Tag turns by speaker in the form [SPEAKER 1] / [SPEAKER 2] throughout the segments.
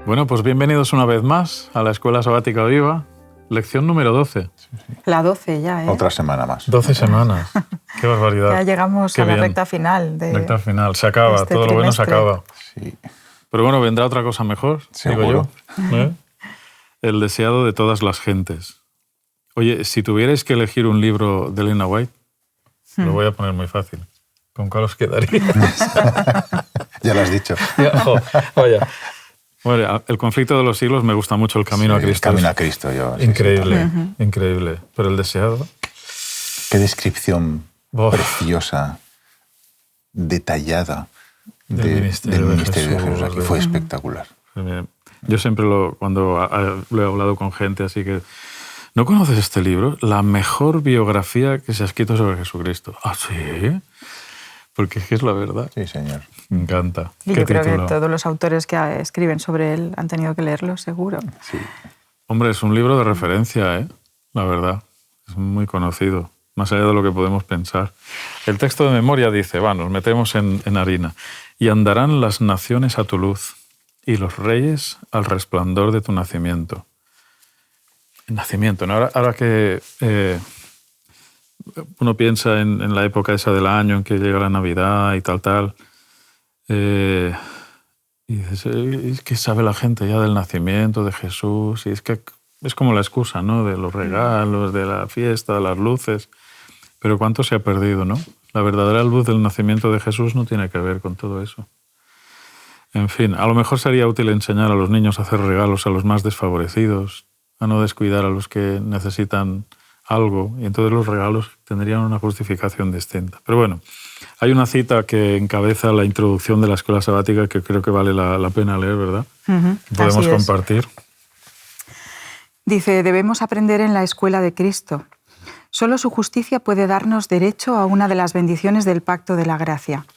[SPEAKER 1] Bueno, pues bienvenidos una vez más a la Escuela Sabática Viva, lección número 12.
[SPEAKER 2] La 12 ya, ¿eh?
[SPEAKER 3] Otra semana más.
[SPEAKER 1] 12 semanas. Qué barbaridad.
[SPEAKER 2] Ya llegamos
[SPEAKER 1] Qué
[SPEAKER 2] a la
[SPEAKER 1] bien.
[SPEAKER 2] recta final.
[SPEAKER 1] Recta final. Se acaba,
[SPEAKER 2] este
[SPEAKER 1] todo lo bueno se
[SPEAKER 2] trimestre.
[SPEAKER 1] acaba.
[SPEAKER 3] Sí.
[SPEAKER 1] Pero bueno, vendrá otra cosa mejor,
[SPEAKER 3] Seguro.
[SPEAKER 1] digo yo. ¿Eh? El deseado de todas las gentes. Oye, si tuvierais que elegir un libro de Elena White, lo voy a poner muy fácil. ¿Con cuál os quedaría?
[SPEAKER 3] Ya lo has dicho.
[SPEAKER 1] Vaya. Bueno, El conflicto de los siglos me gusta mucho, El camino a
[SPEAKER 3] Sí,
[SPEAKER 1] Cristo.
[SPEAKER 3] El camino a Cristo. Yo, sí,
[SPEAKER 1] Increíble,
[SPEAKER 3] sí,
[SPEAKER 1] increíble. Pero el deseado...
[SPEAKER 3] Qué descripción
[SPEAKER 1] Uf.
[SPEAKER 3] preciosa, detallada
[SPEAKER 1] Del ministerio de Jesús,
[SPEAKER 3] Aquí fue espectacular.
[SPEAKER 1] Yo siempre cuando lo he hablado con gente, así que... ¿No conoces este libro? La mejor biografía que se ha escrito sobre Jesucristo. ¿Ah, sí? Porque es que es la verdad.
[SPEAKER 3] Sí, señor.
[SPEAKER 1] Me encanta.
[SPEAKER 2] Y
[SPEAKER 1] ¿Qué
[SPEAKER 2] yo creo
[SPEAKER 1] título?
[SPEAKER 2] que todos los autores que escriben sobre él han tenido que leerlo, seguro.
[SPEAKER 3] Sí.
[SPEAKER 1] Hombre, es un libro de referencia, ¿eh? La verdad. Es muy conocido, más allá de lo que podemos pensar. El texto de memoria dice, nos metemos en harina. Y andarán las naciones a tu luz, y los reyes al resplandor de tu nacimiento. Nacimiento, ¿no? Ahora que uno piensa en la época esa del año en que llega la Navidad y tal, y dices, es que sabe la gente ya del nacimiento de Jesús, y es que es como la excusa, ¿no? De los regalos, de la fiesta, de las luces, pero cuánto se ha perdido, ¿no? La verdadera luz del nacimiento de Jesús no tiene que ver con todo eso. En fin, a lo mejor sería útil enseñar a los niños a hacer regalos a los más desfavorecidos, a no descuidar a los que necesitan algo, y entonces los regalos tendrían una justificación distinta. Pero bueno, hay una cita que encabeza la introducción de la escuela sabática que creo que vale la pena leer, ¿verdad? Podemos
[SPEAKER 2] Así es.
[SPEAKER 1] compartir.
[SPEAKER 2] Dice, debemos aprender en la escuela de Cristo. Solo su justicia puede darnos derecho a una de las bendiciones del pacto de la gracia.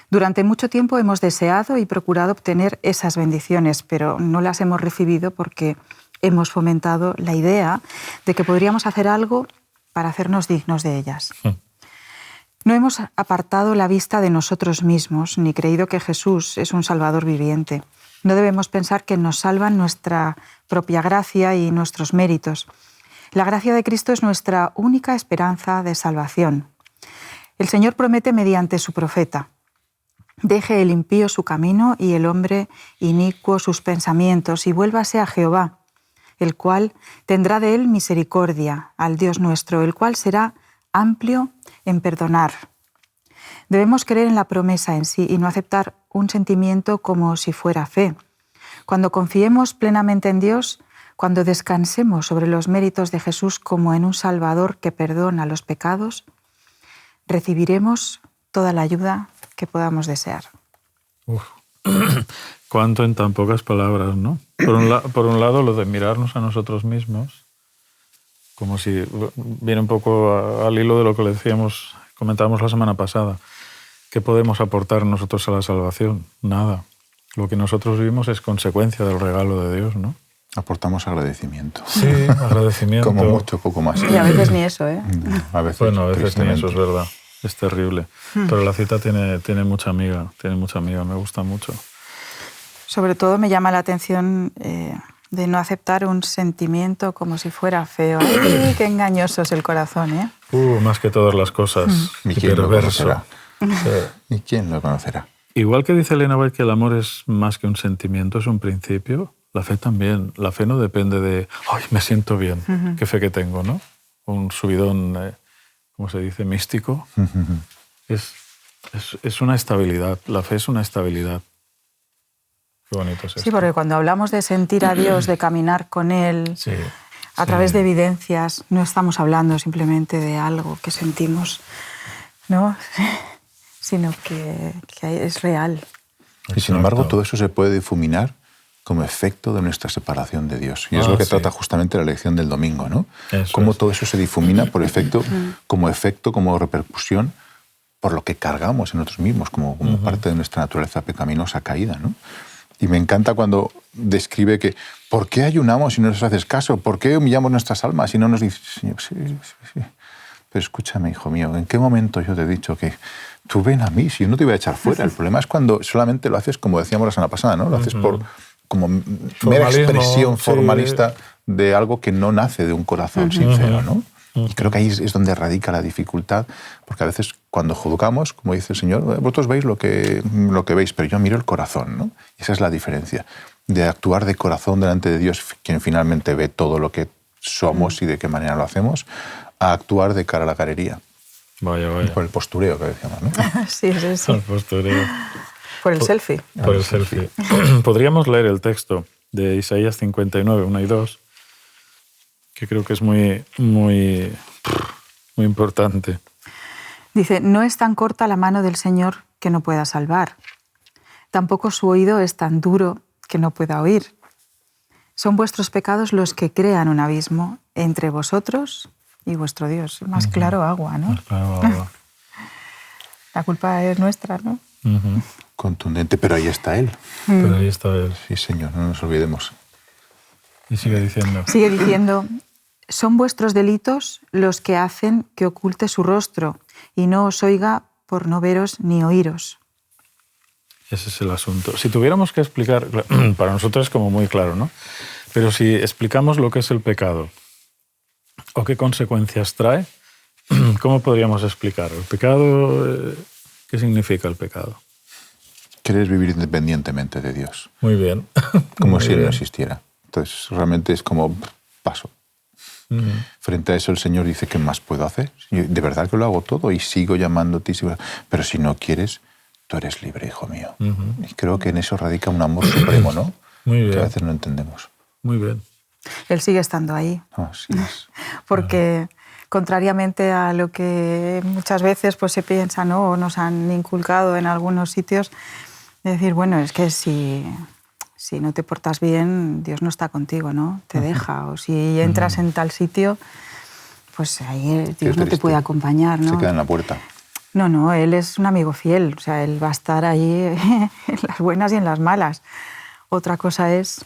[SPEAKER 2] Durante mucho tiempo hemos deseado y procurado obtener esas bendiciones, pero no las hemos recibido porque hemos fomentado la idea de que podríamos hacer algo para hacernos dignos de ellas. No hemos apartado la vista de nosotros mismos, ni creído que Jesús es un Salvador viviente. No debemos pensar que nos salvan nuestra propia gracia y nuestros méritos. La gracia de Cristo es nuestra única esperanza de salvación. El Señor promete mediante su profeta: deje el impío su camino y el hombre inicuo sus pensamientos, y vuélvase a Jehová, el cual tendrá de él misericordia, al Dios nuestro, el cual será amplio en perdonar. Debemos creer en la promesa en sí y no aceptar un sentimiento como si fuera fe. Cuando confiemos plenamente en Dios, cuando descansemos sobre los méritos de Jesús como en un Salvador que perdona los pecados, recibiremos toda la ayuda que podamos desear.
[SPEAKER 1] Uf. Cuánto en tan pocas palabras, ¿no? Por un lado, lo de mirarnos a nosotros mismos, como si viene un poco al hilo de lo que comentábamos la semana pasada. ¿Qué podemos aportar nosotros a la salvación? Nada. Lo que nosotros vivimos es consecuencia del regalo de Dios, ¿no?
[SPEAKER 3] Aportamos agradecimiento.
[SPEAKER 1] Sí, agradecimiento.
[SPEAKER 3] Como mucho, poco más.
[SPEAKER 2] Y a veces ni eso, ¿eh?
[SPEAKER 3] A veces,
[SPEAKER 1] Bueno, a veces ni eso,
[SPEAKER 3] tristemente.
[SPEAKER 1] es verdad. Es terrible. Pero la cita tiene mucha amiga, me gusta mucho.
[SPEAKER 2] Sobre todo me llama la atención de no aceptar un sentimiento como si fuera feo. ¡Ay, qué engañoso es el corazón, ¿eh?
[SPEAKER 1] Más que todas las cosas.
[SPEAKER 3] ¿Y
[SPEAKER 1] Y
[SPEAKER 3] quién lo
[SPEAKER 1] perverso.
[SPEAKER 3] conocerá?
[SPEAKER 1] Sí.
[SPEAKER 3] ¿Y quién lo conocerá?
[SPEAKER 1] Igual que dice Elena White que el amor es más que un sentimiento, es un principio, la fe también. La fe no depende de, ¡ay, me siento bien! Qué fe que tengo, ¿no? Un subidón, ¿cómo se dice? Místico. Es una estabilidad. La fe es una estabilidad. Qué bonito es esto.
[SPEAKER 2] Sí, porque cuando hablamos de sentir a Dios, de caminar con Él,
[SPEAKER 1] Sí,
[SPEAKER 2] a través de evidencias, no estamos hablando simplemente de algo que sentimos, ¿no? Sino que es real.
[SPEAKER 3] Y sin embargo,
[SPEAKER 1] Exacto.
[SPEAKER 3] todo eso se puede difuminar como efecto de nuestra separación de Dios. Y es lo que
[SPEAKER 1] sí.
[SPEAKER 3] trata justamente la lección del domingo, ¿no?
[SPEAKER 1] Eso
[SPEAKER 3] Cómo
[SPEAKER 1] es.
[SPEAKER 3] todo eso se difumina como repercusión, por lo que cargamos en nosotros mismos, como parte de nuestra naturaleza pecaminosa caída, ¿no? Y me encanta cuando describe que ¿por qué ayunamos si no nos haces caso? ¿Por qué humillamos nuestras almas si no nos dices, Señor, sí? Pero escúchame, hijo mío, ¿en qué momento yo te he dicho que tú ven a mí, si yo no te voy a echar fuera? El problema es cuando solamente lo haces, como decíamos la semana pasada, ¿no? Lo haces como mera
[SPEAKER 1] Formalismo,
[SPEAKER 3] expresión
[SPEAKER 1] sí.
[SPEAKER 3] formalista de algo que no nace de un corazón sincero, ¿no? Y creo que ahí es donde radica la dificultad, porque a veces cuando juzgamos, como dice el Señor, vosotros veis lo que veis, pero yo miro el corazón, ¿no? Esa es la diferencia, de actuar de corazón delante de Dios, quien finalmente ve todo lo que somos y de qué manera lo hacemos, a actuar de cara a la galería.
[SPEAKER 1] Vaya, vaya.
[SPEAKER 3] Por el postureo que decíamos, ¿no?
[SPEAKER 2] Sí, es eso.
[SPEAKER 1] El postureo.
[SPEAKER 2] Por el selfie.
[SPEAKER 1] Por el selfie. Podríamos leer el texto de Isaías 59, 1 y 2, que creo que es muy importante.
[SPEAKER 2] Dice, no es tan corta la mano del Señor que no pueda salvar. Tampoco su oído es tan duro que no pueda oír. Son vuestros pecados los que crean un abismo entre vosotros y vuestro Dios. Más claro agua, ¿no?
[SPEAKER 1] Más claro agua.
[SPEAKER 2] La culpa es nuestra, ¿no?
[SPEAKER 3] Contundente, pero ahí está Él.
[SPEAKER 1] Pero ahí está él.
[SPEAKER 3] Sí, Señor, no nos olvidemos.
[SPEAKER 1] Y sigue diciendo.
[SPEAKER 2] Sigue diciendo, son vuestros delitos los que hacen que oculte su rostro y no os oiga por no veros ni oíros.
[SPEAKER 1] Ese es el asunto. Si tuviéramos que explicar, para nosotros es como muy claro, ¿no? Pero si explicamos lo que es el pecado o qué consecuencias trae, ¿cómo podríamos explicar? ¿El pecado? ¿Qué significa el pecado?
[SPEAKER 3] Querer vivir independientemente de Dios.
[SPEAKER 1] Muy bien.
[SPEAKER 3] Como
[SPEAKER 1] Muy
[SPEAKER 3] si Él no
[SPEAKER 1] bien.
[SPEAKER 3] existiera. Entonces, realmente es como paso. Frente a eso el Señor dice, ¿qué más puedo hacer? Yo de verdad que lo hago todo y sigo llamándote. Pero si no quieres, tú eres libre, hijo mío. Y creo que en eso radica un amor supremo, ¿no?
[SPEAKER 1] Muy bien.
[SPEAKER 3] Que a veces no entendemos.
[SPEAKER 1] Muy bien.
[SPEAKER 2] Él sigue estando ahí.
[SPEAKER 3] Así es.
[SPEAKER 2] Porque contrariamente a lo que muchas veces pues, se piensa, ¿no? O nos han inculcado en algunos sitios, de decir, bueno, es que si no te portas bien, Dios no está contigo, ¿no? Te deja. O si entras en tal sitio, pues ahí Dios no te puede acompañar, ¿no?
[SPEAKER 3] Se queda en la puerta.
[SPEAKER 2] No, Él es un amigo fiel. O sea, Él va a estar ahí en las buenas y en las malas. Otra cosa es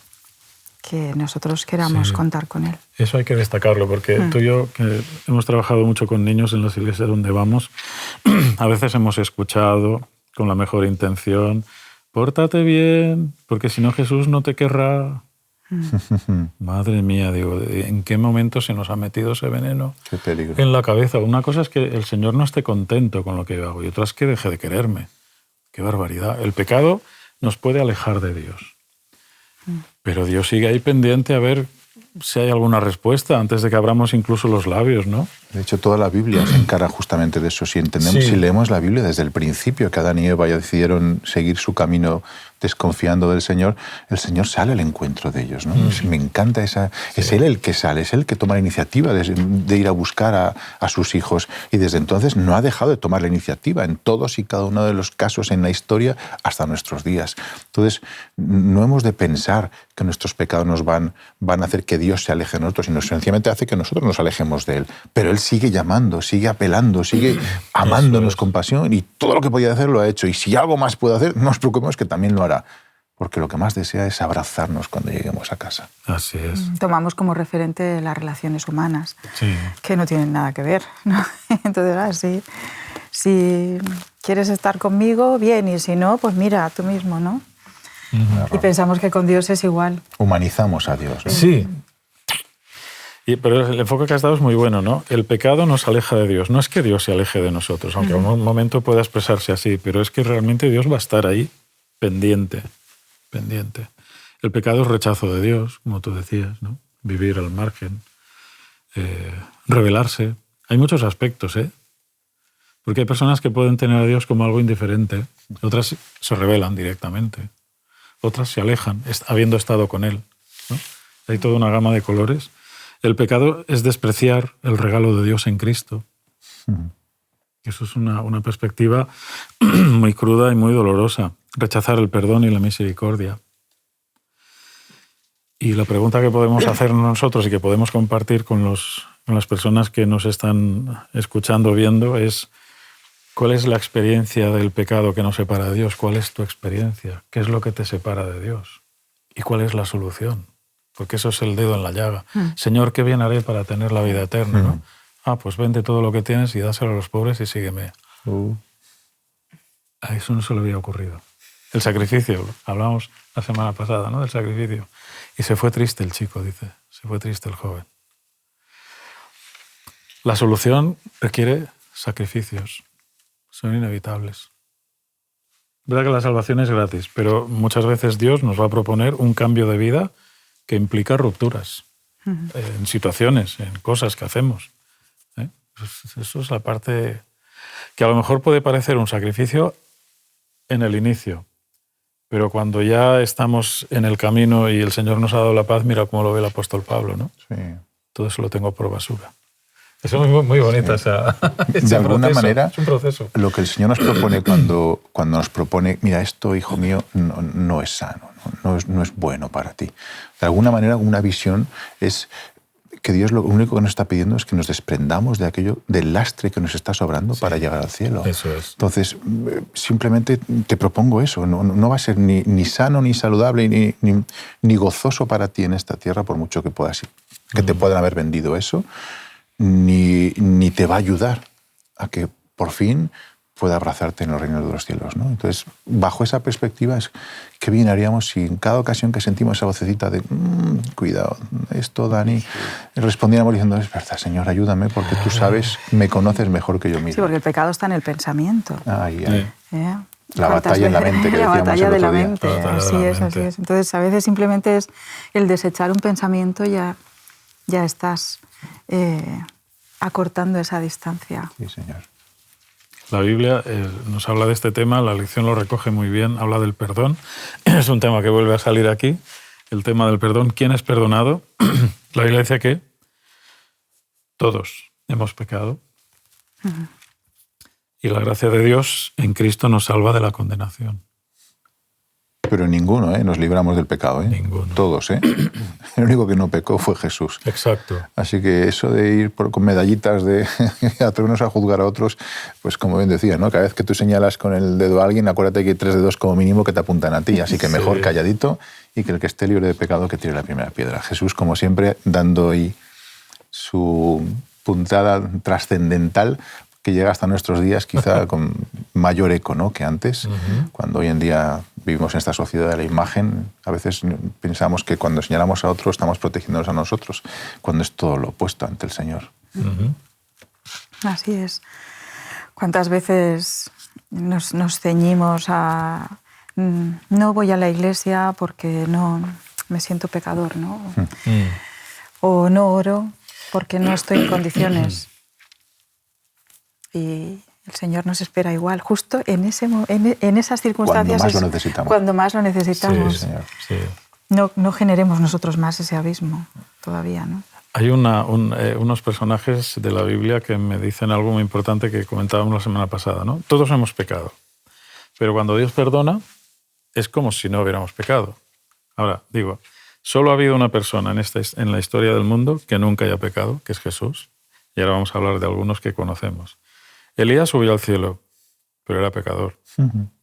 [SPEAKER 2] que nosotros queramos contar con Él.
[SPEAKER 1] Eso hay que destacarlo, porque tú y yo, que hemos trabajado mucho con niños en las iglesias donde vamos, a veces hemos escuchado con la mejor intención, pórtate bien, porque si no Jesús no te querrá. Madre mía, digo, ¿en qué momento se nos ha metido ese veneno
[SPEAKER 3] Qué peligro.
[SPEAKER 1] en la cabeza? Una cosa es que el Señor no esté contento con lo que yo hago y otra es que deje de quererme. Qué barbaridad. El pecado nos puede alejar de Dios. Pero Dios sigue ahí pendiente a ver si hay alguna respuesta antes de que abramos incluso los labios, ¿no?
[SPEAKER 3] De hecho, toda la Biblia se encarga justamente de eso. Si entendemos, si leemos la Biblia desde el principio, que Adán y Eva ya decidieron seguir su camino desconfiando del Señor, el Señor sale al encuentro de ellos, ¿no? Me encanta esa... Es Él el que sale, es Él que toma la iniciativa de ir a buscar a sus hijos. Y desde entonces no ha dejado de tomar la iniciativa en todos y cada uno de los casos en la historia hasta nuestros días. Entonces, no hemos de pensar que nuestros pecados nos van a hacer que Dios se aleje de nosotros, sino sencillamente hace que nosotros nos alejemos de Él. Pero Él sigue llamando, sigue apelando, sigue amándonos con pasión y todo lo que podía hacer lo ha hecho. Y si algo más puede hacer, no nos preocupemos que también lo hará. Porque lo que más desea es abrazarnos cuando lleguemos a casa.
[SPEAKER 1] Así es.
[SPEAKER 2] Tomamos como referente las relaciones humanas,
[SPEAKER 1] Sí.
[SPEAKER 2] que no tienen nada que ver, ¿no? Entonces, si quieres estar conmigo, bien, y si no, pues mira, tú mismo, ¿no? Y pensamos que con Dios es igual.
[SPEAKER 3] Humanizamos a Dios, ¿no?
[SPEAKER 1] Sí. Pero el enfoque que has dado es muy bueno, ¿no? El pecado nos aleja de Dios. No es que Dios se aleje de nosotros, aunque en un momento pueda expresarse así, pero es que realmente Dios va a estar ahí, pendiente. El pecado es rechazo de Dios, como tú decías, ¿no? Vivir al margen, rebelarse. Hay muchos aspectos, ¿eh? Porque hay personas que pueden tener a Dios como algo indiferente, otras se rebelan directamente, otras se alejan, habiendo estado con Él, ¿no? Hay toda una gama de colores. El pecado es despreciar el regalo de Dios en Cristo. Eso es una perspectiva muy cruda y muy dolorosa. Rechazar el perdón y la misericordia. Y la pregunta que podemos hacer nosotros y que podemos compartir con las personas que nos están escuchando o viendo es: ¿cuál es la experiencia del pecado que nos separa de Dios? ¿Cuál es tu experiencia? ¿Qué es lo que te separa de Dios? ¿Y cuál es la solución? Porque eso es el dedo en la llaga. Señor, ¿qué bien haré para tener la vida eterna? ¿No? Pues vende todo lo que tienes y dáselo a los pobres y sígueme. A eso no se le había ocurrido. El sacrificio, hablamos la semana pasada, ¿no? Del sacrificio. Y se fue triste el chico, dice. Se fue triste el joven. La solución requiere sacrificios. Son inevitables. Es verdad que la salvación es gratis, pero muchas veces Dios nos va a proponer un cambio de vida que implica rupturas en situaciones, en cosas que hacemos. Eso es la parte que a lo mejor puede parecer un sacrificio en el inicio, pero cuando ya estamos en el camino y el Señor nos ha dado la paz, mira cómo lo ve el apóstol Pablo, ¿no?
[SPEAKER 3] Sí.
[SPEAKER 1] Todo eso lo tengo por basura. Eso es muy bonita
[SPEAKER 3] sí.
[SPEAKER 1] ese
[SPEAKER 3] de alguna
[SPEAKER 1] proceso,
[SPEAKER 3] manera,
[SPEAKER 1] es un proceso.
[SPEAKER 3] Lo que el Señor nos propone cuando nos propone, mira, esto, hijo mío, no es sano, no es bueno para ti. De alguna manera, una visión es que Dios lo único que nos está pidiendo es que nos desprendamos de aquello, del lastre que nos está sobrando para llegar al cielo.
[SPEAKER 1] Eso es.
[SPEAKER 3] Entonces, simplemente te propongo eso. No va a ser ni sano, ni saludable, ni gozoso para ti en esta tierra, por mucho que te puedan haber vendido eso, ni te va a ayudar a que por fin pueda abrazarte en los reinos de los cielos, ¿no? Entonces, bajo esa perspectiva, qué bien haríamos si en cada ocasión que sentimos esa vocecita de cuidado, esto, Dani, respondiéramos diciendo, es verdad, Señor, ayúdame, porque tú sabes, me conoces mejor que yo mismo.
[SPEAKER 2] Sí, porque el pecado está en el pensamiento.
[SPEAKER 3] Ay.
[SPEAKER 2] ¿Eh?
[SPEAKER 3] La batalla en la mente, que
[SPEAKER 2] la
[SPEAKER 3] decíamos
[SPEAKER 2] batalla
[SPEAKER 3] el
[SPEAKER 2] de
[SPEAKER 3] otro
[SPEAKER 2] la
[SPEAKER 3] día.
[SPEAKER 2] mente, así es. Entonces, a veces simplemente es el desechar un pensamiento, ya estás acortando esa distancia.
[SPEAKER 3] Sí, Señor.
[SPEAKER 1] La Biblia nos habla de este tema, la lección lo recoge muy bien, habla del perdón. Es un tema que vuelve a salir aquí, el tema del perdón. ¿Quién es perdonado? La Biblia dice que todos hemos pecado y la gracia de Dios en Cristo nos salva de la condenación.
[SPEAKER 3] Pero ninguno, nos libramos del pecado.
[SPEAKER 1] Ninguno.
[SPEAKER 3] Todos. El único que no pecó fue Jesús.
[SPEAKER 1] Exacto.
[SPEAKER 3] Así que eso de ir con medallitas de atrevernos a juzgar a otros, pues como bien decía, ¿no? Cada vez que tú señalas con el dedo a alguien, acuérdate que hay 3 dedos como mínimo que te apuntan a ti. Así que mejor calladito y que el que esté libre de pecado que tire la primera piedra. Jesús, como siempre, dando ahí su puntada trascendental que llega hasta nuestros días quizá con mayor eco, ¿no?, que antes, cuando hoy en día vivimos en esta sociedad de la imagen. A veces pensamos que cuando señalamos a otro estamos protegiéndonos a nosotros, cuando es todo lo opuesto ante el Señor.
[SPEAKER 2] Así es. ¿Cuántas veces nos ceñimos a no voy a la iglesia porque no me siento pecador, ¿no? O no oro porque no estoy en condiciones. Y el Señor nos espera igual, justo en esas circunstancias.
[SPEAKER 3] Cuando más lo necesitamos.
[SPEAKER 2] Cuando más lo necesitamos.
[SPEAKER 3] Sí, Señor.
[SPEAKER 1] Sí.
[SPEAKER 2] No generemos nosotros más ese abismo todavía, ¿no?
[SPEAKER 1] Hay unos personajes de la Biblia que me dicen algo muy importante que comentábamos la semana pasada, ¿no? Todos hemos pecado, pero cuando Dios perdona es como si no hubiéramos pecado. Ahora, digo, solo ha habido una persona en la historia del mundo que nunca haya pecado, que es Jesús. Y ahora vamos a hablar de algunos que conocemos. Elías subió al cielo, pero era pecador.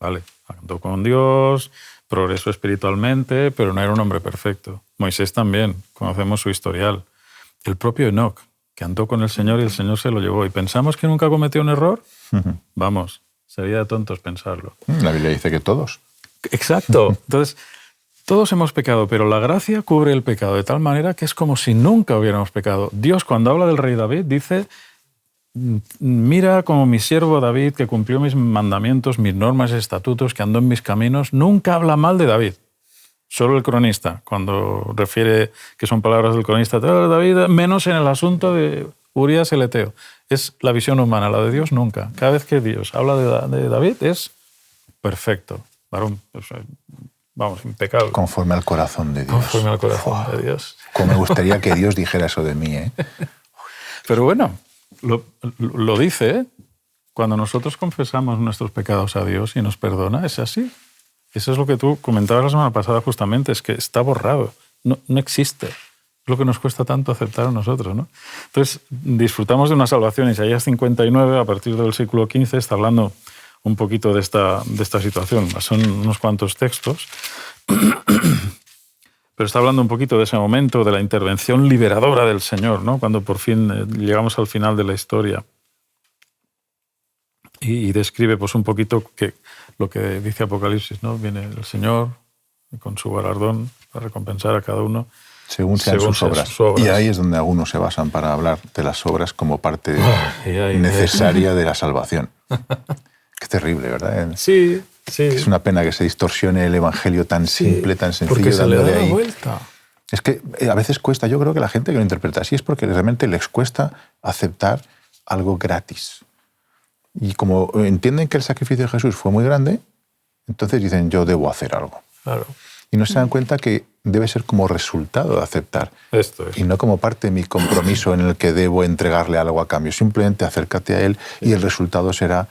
[SPEAKER 1] Vale, andó con Dios, progresó espiritualmente, pero no era un hombre perfecto. Moisés también, conocemos su historial. El propio Enoc, que andó con el Señor y el Señor se lo llevó. ¿Y pensamos que nunca cometió un error? Vamos, sería de tontos pensarlo.
[SPEAKER 3] La Biblia dice que todos.
[SPEAKER 1] Exacto. Entonces, todos hemos pecado, pero la gracia cubre el pecado de tal manera que es como si nunca hubiéramos pecado. Dios, cuando habla del rey David, dice: mira como mi siervo David, que cumplió mis mandamientos, mis normas y estatutos, que andó en mis caminos. Nunca habla mal de David. Solo el cronista, cuando refiere que son palabras del cronista, David, menos en el asunto de Urías el Eteo. Es la visión humana, la de Dios nunca. Cada vez que Dios habla de David es perfecto, varón, vamos, impecable.
[SPEAKER 3] Conforme al corazón de Dios.
[SPEAKER 1] Conforme al corazón de Dios.
[SPEAKER 3] Como me gustaría que Dios dijera eso de mí, ¿eh?
[SPEAKER 1] Pero bueno, lo dice, ¿eh? Cuando nosotros confesamos nuestros pecados a Dios y nos perdona, es así. Eso es lo que tú comentabas la semana pasada justamente, es que está borrado, no existe. Es lo que nos cuesta tanto aceptar a nosotros, ¿no? Entonces, disfrutamos de una salvación. Isaías 59, a partir del versículo 15, está hablando un poquito de esta situación. Son unos cuantos textos, pero está hablando un poquito de ese momento, de la intervención liberadora del Señor, ¿no? Cuando por fin llegamos al final de la historia. y describe pues, un poquito lo que dice Apocalipsis, ¿no? Viene el Señor con su galardón para recompensar a cada uno
[SPEAKER 3] según sean sus obras. Y ahí es donde algunos se basan para hablar de las obras como parte necesaria de la salvación. Qué terrible, ¿verdad?
[SPEAKER 1] Sí.
[SPEAKER 3] Es una pena que se distorsione el evangelio tan simple, tan sencillo.
[SPEAKER 1] Porque se le da
[SPEAKER 3] ahí.
[SPEAKER 1] la vuelta.
[SPEAKER 3] Es que a veces cuesta, yo creo que la gente que lo interpreta así es porque realmente les cuesta aceptar algo gratis. Y como entienden que el sacrificio de Jesús fue muy grande, entonces dicen, yo debo hacer algo.
[SPEAKER 1] Claro.
[SPEAKER 3] Y no se dan cuenta que debe ser como resultado de aceptar.
[SPEAKER 1] Esto es.
[SPEAKER 3] Y no como parte de mi compromiso en el que debo entregarle algo a cambio. Simplemente acércate a Él y el resultado será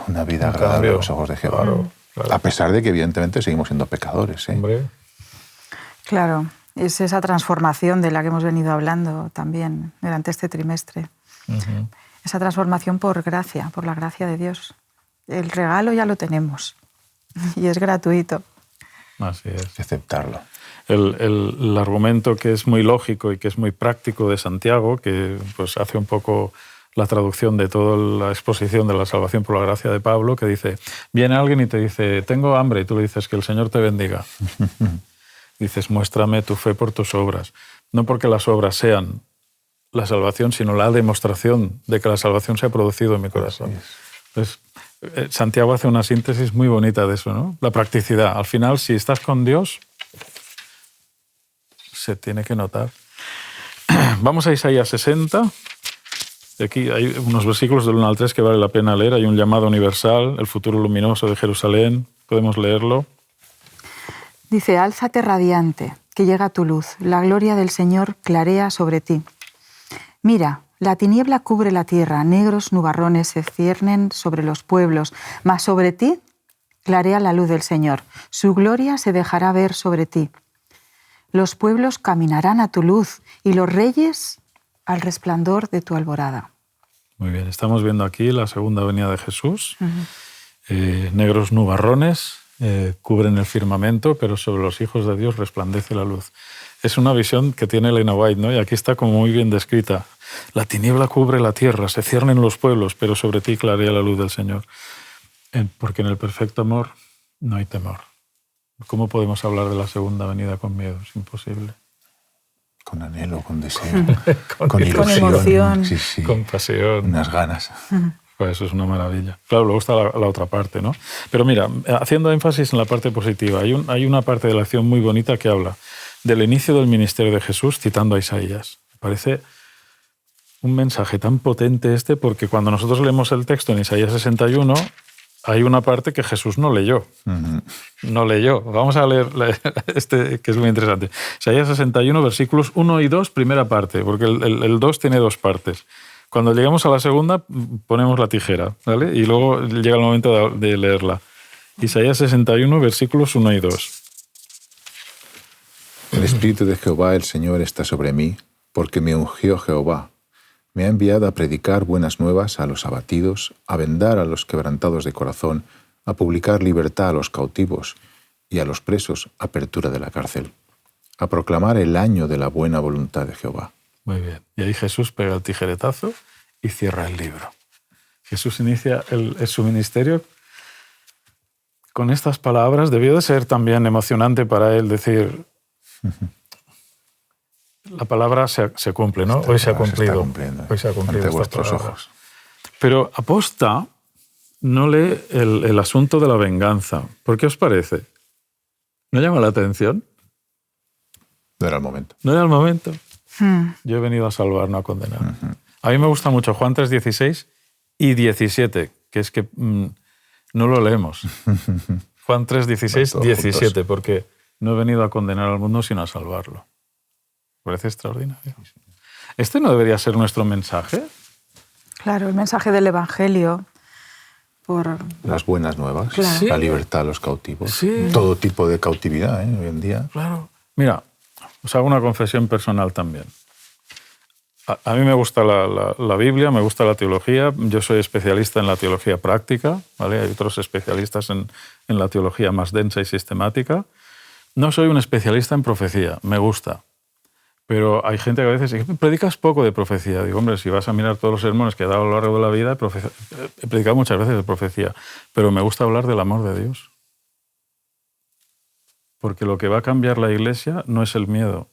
[SPEAKER 3] una vida agradable a los ojos de Jehová.
[SPEAKER 1] Claro.
[SPEAKER 3] A pesar de que evidentemente seguimos siendo pecadores.
[SPEAKER 1] Hombre.
[SPEAKER 2] Claro, es esa transformación de la que hemos venido hablando también durante este trimestre.
[SPEAKER 1] Uh-huh.
[SPEAKER 2] Esa transformación por gracia, por la gracia de Dios. El regalo ya lo tenemos y es gratuito.
[SPEAKER 1] Así es.
[SPEAKER 3] Aceptarlo.
[SPEAKER 1] El argumento que es muy lógico y que es muy práctico de Santiago, que pues, hace un poco la traducción de toda la exposición de la salvación por la gracia de Pablo, que dice, viene alguien y te dice, tengo hambre, y tú le dices, que el Señor te bendiga. Dices, muéstrame tu fe por tus obras. No porque las obras sean la salvación, sino la demostración de que la salvación se ha producido en mi corazón. Entonces, Santiago hace una síntesis muy bonita de eso, ¿no? La practicidad. Al final, si estás con Dios, se tiene que notar. Vamos a Isaías 60. Aquí hay unos versículos del 1 al 3 que vale la pena leer. Hay un llamado universal, el futuro luminoso de Jerusalén. Podemos leerlo.
[SPEAKER 2] Dice, álzate radiante, que llega tu luz. La gloria del Señor clarea sobre ti. Mira, la tiniebla cubre la tierra, negros nubarrones se ciernen sobre los pueblos, mas sobre ti clarea la luz del Señor. Su gloria se dejará ver sobre ti. Los pueblos caminarán a tu luz y los reyes al resplandor de tu alborada.
[SPEAKER 1] Muy bien, estamos viendo aquí la segunda venida de Jesús. Negros nubarrones cubren el firmamento, pero sobre los hijos de Dios resplandece la luz. Es una visión que tiene Elena White, ¿no? Y aquí está como muy bien descrita. La tiniebla cubre la tierra, se ciernen los pueblos, pero sobre ti clarea la luz del Señor. Porque en el perfecto amor no hay temor. ¿Cómo podemos hablar de la segunda venida con miedo? Es imposible.
[SPEAKER 3] Con anhelo, con deseo, con ilusión.
[SPEAKER 2] Con emoción.
[SPEAKER 3] Sí.
[SPEAKER 1] Con pasión.
[SPEAKER 3] Unas ganas.
[SPEAKER 1] Pues eso es una maravilla. Claro, luego está la otra parte, ¿no? Pero mira, haciendo énfasis en la parte positiva, hay una parte de la acción muy bonita que habla del inicio del ministerio de Jesús citando a Isaías. Me parece un mensaje tan potente porque cuando nosotros leemos el texto en Isaías 61, hay una parte que Jesús no leyó. Uh-huh. No leyó. Vamos a leer este, que es muy interesante. Isaías 61, versículos 1 y 2, primera parte, porque el 2 tiene dos partes. Cuando llegamos a la segunda, ponemos la tijera, ¿vale? Y luego llega el momento de leerla. Isaías 61, versículos 1 y 2.
[SPEAKER 3] El Espíritu de Jehová, el Señor, está sobre mí, porque me ungió Jehová. Me ha enviado a predicar buenas nuevas a los abatidos, a vendar a los quebrantados de corazón, a publicar libertad a los cautivos y a los presos apertura de la cárcel, a proclamar el año de la buena voluntad de Jehová.
[SPEAKER 1] Muy bien. Y ahí Jesús pega el tijeretazo y cierra el libro. Jesús inicia su ministerio con estas palabras. Debió de ser también emocionante para él decir... La palabra se cumple, ¿no? Hoy se ha cumplido. Hoy se ha cumplido
[SPEAKER 3] ante vuestros ojos.
[SPEAKER 1] Pero aposta no lee el asunto de la venganza. ¿Por qué os parece? ¿No llama la atención?
[SPEAKER 3] No era el momento.
[SPEAKER 1] No era el momento. Yo he venido a salvar, no a condenar. Uh-huh. A mí me gusta mucho Juan 3:16 y 17, que es que no lo leemos. Juan 3:16, 17, porque no he venido a condenar al mundo, sino a salvarlo. Parece extraordinario. ¿Este no debería ser nuestro mensaje?
[SPEAKER 2] Claro, el mensaje del Evangelio. Por
[SPEAKER 3] las buenas nuevas,
[SPEAKER 2] claro.
[SPEAKER 3] La libertad a los cautivos,
[SPEAKER 1] sí.
[SPEAKER 3] Todo tipo de cautividad hoy en día.
[SPEAKER 1] Claro. Mira, os hago una confesión personal también. A mí me gusta la Biblia, me gusta la teología. Yo soy especialista en la teología práctica, ¿vale? Hay otros especialistas en la teología más densa y sistemática. No soy un especialista en profecía, me gusta. Pero hay gente que a veces dice, predicas poco de profecía. Digo, hombre, si vas a mirar todos los sermones que he dado a lo largo de la vida, he predicado muchas veces de profecía, pero me gusta hablar del amor de Dios. Porque lo que va a cambiar la Iglesia no es el miedo,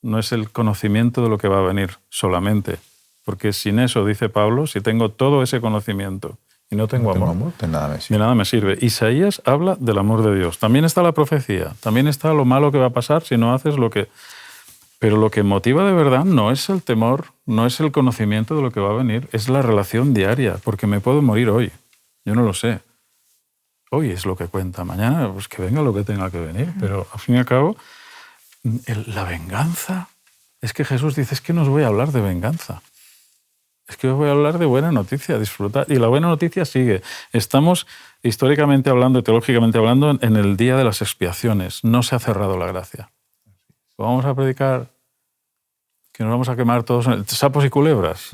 [SPEAKER 1] no es el conocimiento de lo que va a venir solamente. Porque sin eso, dice Pablo, si tengo todo ese conocimiento y no tengo amor,
[SPEAKER 3] de
[SPEAKER 1] nada me sirve. Isaías habla del amor de Dios. También está la profecía, también está lo malo que va a pasar si no haces lo que... Pero lo que motiva de verdad no es el temor, no es el conocimiento de lo que va a venir, es la relación diaria, porque me puedo morir hoy. Yo no lo sé. Hoy es lo que cuenta. Mañana, pues que venga lo que tenga que venir. Pero al fin y al cabo, la venganza... Es que Jesús dice, es que no os voy a hablar de venganza. Es que os voy a hablar de buena noticia, disfrutar. Y la buena noticia sigue. Estamos, históricamente hablando, teológicamente hablando, en el día de las expiaciones. No se ha cerrado la gracia. Vamos a predicar que nos vamos a quemar todos sapos y culebras.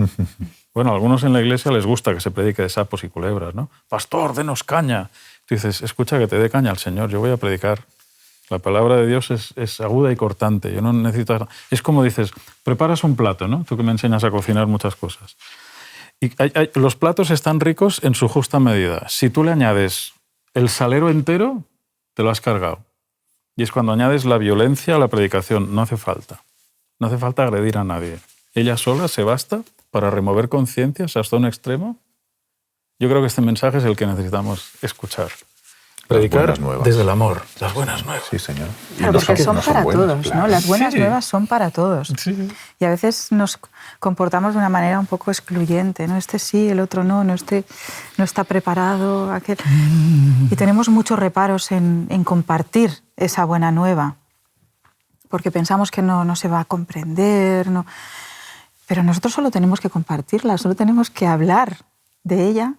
[SPEAKER 1] Bueno, a algunos en la iglesia les gusta que se predique de sapos y culebras, ¿no? Pastor, denos caña. Tú dices, escucha, que te dé caña al Señor, yo voy a predicar. La palabra de Dios es aguda y cortante. Yo no necesito... Es como dices, preparas un plato, ¿no? Tú que me enseñas a cocinar muchas cosas. Y los platos están ricos en su justa medida. Si tú le añades el salero entero, te lo has cargado. Y es cuando añades la violencia a la predicación. No hace falta. No hace falta agredir a nadie. Ella sola se basta para remover conciencias hasta un extremo. Yo creo que este mensaje es el que necesitamos escuchar. Predicar desde el amor. Las buenas nuevas.
[SPEAKER 3] Sí, Señor.
[SPEAKER 2] Claro, porque son para todos, ¿no? Las buenas nuevas son para todos.
[SPEAKER 1] Sí.
[SPEAKER 2] Y a veces nos comportamos de una manera un poco excluyente, ¿no? Este sí, el otro no, este no está preparado, aquel... Y tenemos muchos reparos en compartir esa buena nueva, porque pensamos que no se va a comprender, no... Pero nosotros solo tenemos que compartirla, solo tenemos que hablar de ella,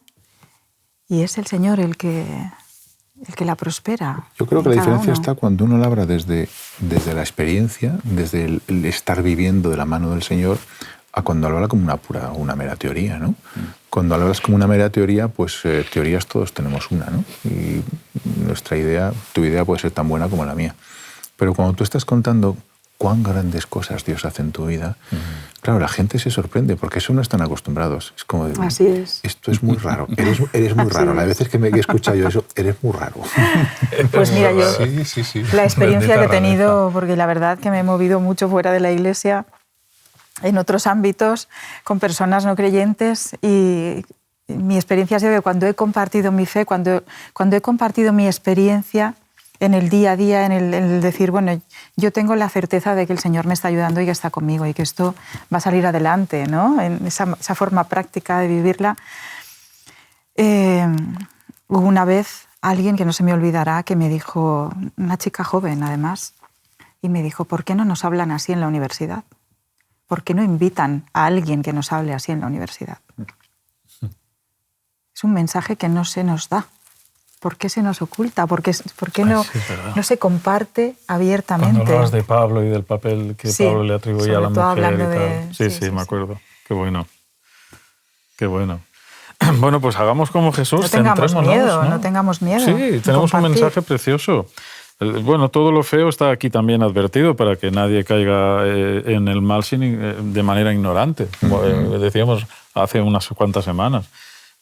[SPEAKER 2] y es el Señor el que la prospera.
[SPEAKER 3] Yo creo que la diferencia está cuando uno la habla desde la experiencia, desde el estar viviendo de la mano del Señor, a cuando lo habla como una mera teoría, ¿no? Cuando lo hablas como una mera teoría, pues teorías todos tenemos una, ¿no? Y tu idea puede ser tan buena como la mía. Pero cuando tú estás contando cuán grandes cosas Dios hace en tu vida, claro, la gente se sorprende porque eso no están acostumbrados. Es como de,
[SPEAKER 2] así es.
[SPEAKER 3] Esto es muy raro, eres muy raro. Las veces que me he escuchado yo eso, eres muy raro.
[SPEAKER 2] Pues mira, yo
[SPEAKER 3] sí.
[SPEAKER 2] La experiencia que he tenido, porque la verdad que me he movido mucho fuera de la iglesia, en otros ámbitos, con personas no creyentes, y mi experiencia ha sido que cuando he compartido mi fe, cuando he compartido mi experiencia, en el día a día, en el decir, bueno, yo tengo la certeza de que el Señor me está ayudando y que está conmigo y que esto va a salir adelante, ¿no? En esa forma práctica de vivirla. Hubo una vez alguien que no se me olvidará que me dijo, una chica joven además, y me dijo, ¿por qué no nos hablan así en la universidad? ¿Por qué no invitan a alguien que nos hable así en la universidad? Es un mensaje que no se nos da. ¿Por qué se nos oculta? ¿Por qué no se comparte abiertamente?
[SPEAKER 1] Cuando hablas de Pablo y del papel que Pablo le atribuía a la mujer y tal. Sí, me acuerdo. Qué bueno. Qué bueno. Bueno, pues hagamos como Jesús.
[SPEAKER 2] No tengamos miedo, no tengamos miedo.
[SPEAKER 1] Sí, tenemos un mensaje precioso. Bueno, todo lo feo está aquí también advertido para que nadie caiga en el mal de manera ignorante, como decíamos hace unas cuantas semanas.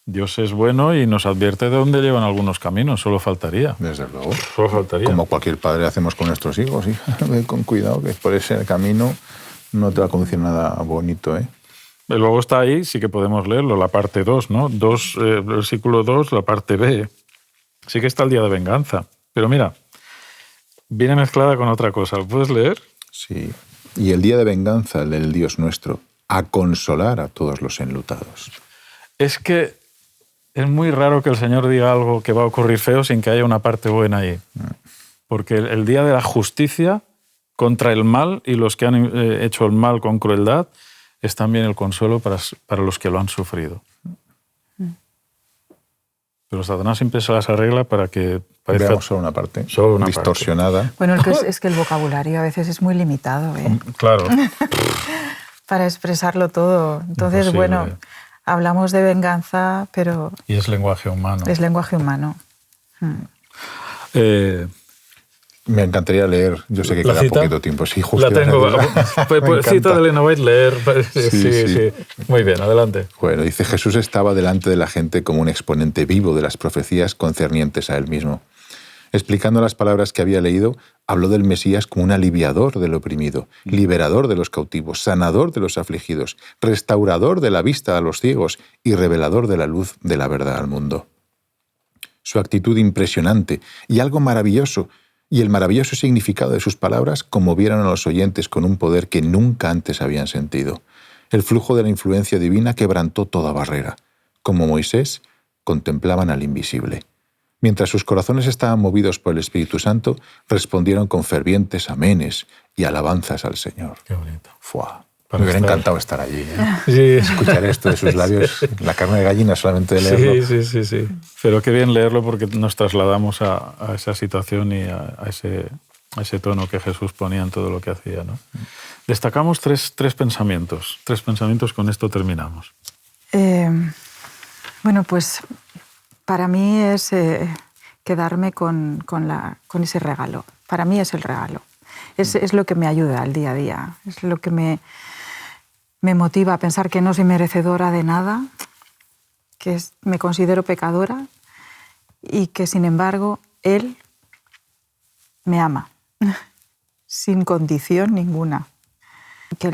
[SPEAKER 1] Dios es bueno y nos advierte de dónde llevan algunos caminos, solo faltaría.
[SPEAKER 3] Desde luego.
[SPEAKER 1] Solo faltaría.
[SPEAKER 3] Como cualquier padre hacemos con nuestros hijos, hija, ve con cuidado, que por ese camino no te va a conducir nada bonito, ¿eh?
[SPEAKER 1] Luego está ahí, sí que podemos leerlo, la parte 2, ¿no? Versículo 2, la parte B. Sí que está el día de venganza. Pero mira, viene mezclada con otra cosa. ¿Lo puedes leer?
[SPEAKER 3] Sí. Y el día de venganza del Dios nuestro, a consolar a todos los enlutados.
[SPEAKER 1] Es que es muy raro que el Señor diga algo que va a ocurrir feo sin que haya una parte buena ahí. Porque el día de la justicia contra el mal y los que han hecho el mal con crueldad es también el consuelo para los que lo han sufrido. Pero Satanás siempre se las arregla para que parezca...
[SPEAKER 3] Veamos solo una parte, distorsionada.
[SPEAKER 2] Parte. Bueno, es que el vocabulario a veces es muy limitado, ¿eh?
[SPEAKER 1] Claro.
[SPEAKER 2] Para expresarlo todo. Entonces,
[SPEAKER 1] imposible.
[SPEAKER 2] Bueno, hablamos de venganza, pero...
[SPEAKER 1] Y es lenguaje humano.
[SPEAKER 2] Es lenguaje humano.
[SPEAKER 3] Me encantaría leer, yo sé que
[SPEAKER 1] ¿La
[SPEAKER 3] queda
[SPEAKER 1] cita?
[SPEAKER 3] poquito tiempo. Sí, justo
[SPEAKER 1] La tengo. Pues cita de Elena White, leer. Sí. Muy bien, adelante.
[SPEAKER 3] Bueno, dice, Jesús estaba delante de la gente como un exponente vivo de las profecías concernientes a él mismo. Explicando las palabras que había leído, habló del Mesías como un aliviador del oprimido, liberador de los cautivos, sanador de los afligidos, restaurador de la vista a los ciegos y revelador de la luz de la verdad al mundo. Su actitud impresionante y algo maravilloso, y el maravilloso significado de sus palabras conmovieron a los oyentes con un poder que nunca antes habían sentido. El flujo de la influencia divina quebrantó toda barrera. Como Moisés, contemplaban al invisible. Mientras sus corazones estaban movidos por el Espíritu Santo, respondieron con fervientes amenes y alabanzas al Señor.
[SPEAKER 1] Qué bonito.
[SPEAKER 3] ¡Fua! Me hubiera encantado estar allí.
[SPEAKER 1] Sí.
[SPEAKER 3] Escuchar esto de sus labios, la carne de gallina solamente de leerlo.
[SPEAKER 1] Sí. Pero qué bien leerlo porque nos trasladamos a esa situación y a ese tono que Jesús ponía en todo lo que hacía, ¿no? Destacamos tres pensamientos. Tres pensamientos, con esto terminamos.
[SPEAKER 2] Bueno, pues para mí es quedarme con ese regalo. Para mí es el regalo. Es lo que me ayuda al día a día. Es lo que me motiva a pensar que no soy merecedora de nada, que me considero pecadora y que, sin embargo, Él me ama, sin condición ninguna.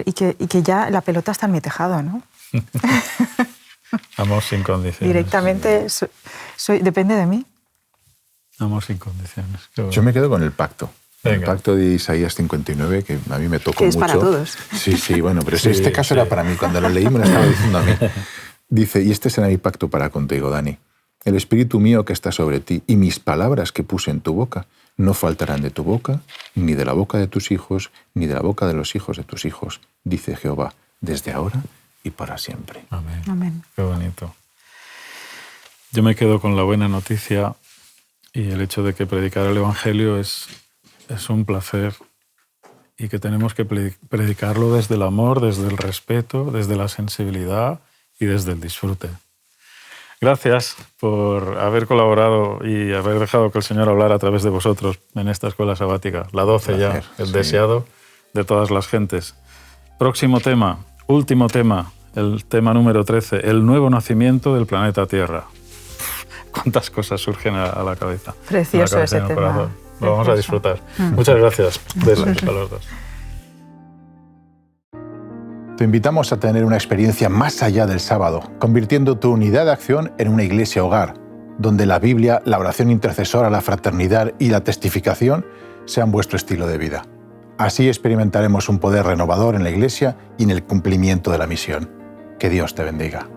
[SPEAKER 2] Y que ya la pelota está en mi tejado, ¿no?
[SPEAKER 1] Amor sin condiciones.
[SPEAKER 2] Directamente depende de mí.
[SPEAKER 1] Amor sin condiciones.
[SPEAKER 3] Yo me quedo con el pacto.
[SPEAKER 1] Venga.
[SPEAKER 3] El pacto de Isaías 59, que a mí me tocó mucho.
[SPEAKER 2] Que es para todos.
[SPEAKER 3] Sí, bueno, pero este caso era para mí. Cuando lo leí me lo estaba diciendo a mí. Dice, y este será mi pacto para contigo, Dani. El espíritu mío que está sobre ti y mis palabras que puse en tu boca no faltarán de tu boca, ni de la boca de tus hijos, ni de la boca de los hijos de tus hijos, dice Jehová, desde ahora y para siempre.
[SPEAKER 1] Amén.
[SPEAKER 2] Amén.
[SPEAKER 1] Qué bonito. Yo me quedo con la buena noticia y el hecho de que predicar el Evangelio es un placer y que tenemos que predicarlo desde el amor, desde el respeto, desde la sensibilidad y desde el disfrute. Gracias por haber colaborado y haber dejado que el Señor hablara a través de vosotros en esta escuela sabática, la 12 ya, el deseado de todas las gentes. Próximo tema, último tema, el tema número 13, el nuevo nacimiento del planeta Tierra. Cuántas cosas surgen a la cabeza.
[SPEAKER 2] Precioso ese tema.
[SPEAKER 1] Lo vamos a disfrutar. Muchas gracias. Besos a los dos.
[SPEAKER 3] Te invitamos a tener una experiencia más allá del sábado, convirtiendo tu unidad de acción en una iglesia hogar, donde la Biblia, la oración intercesora, la fraternidad y la testificación sean vuestro estilo de vida. Así experimentaremos un poder renovador en la iglesia y en el cumplimiento de la misión. Que Dios te bendiga.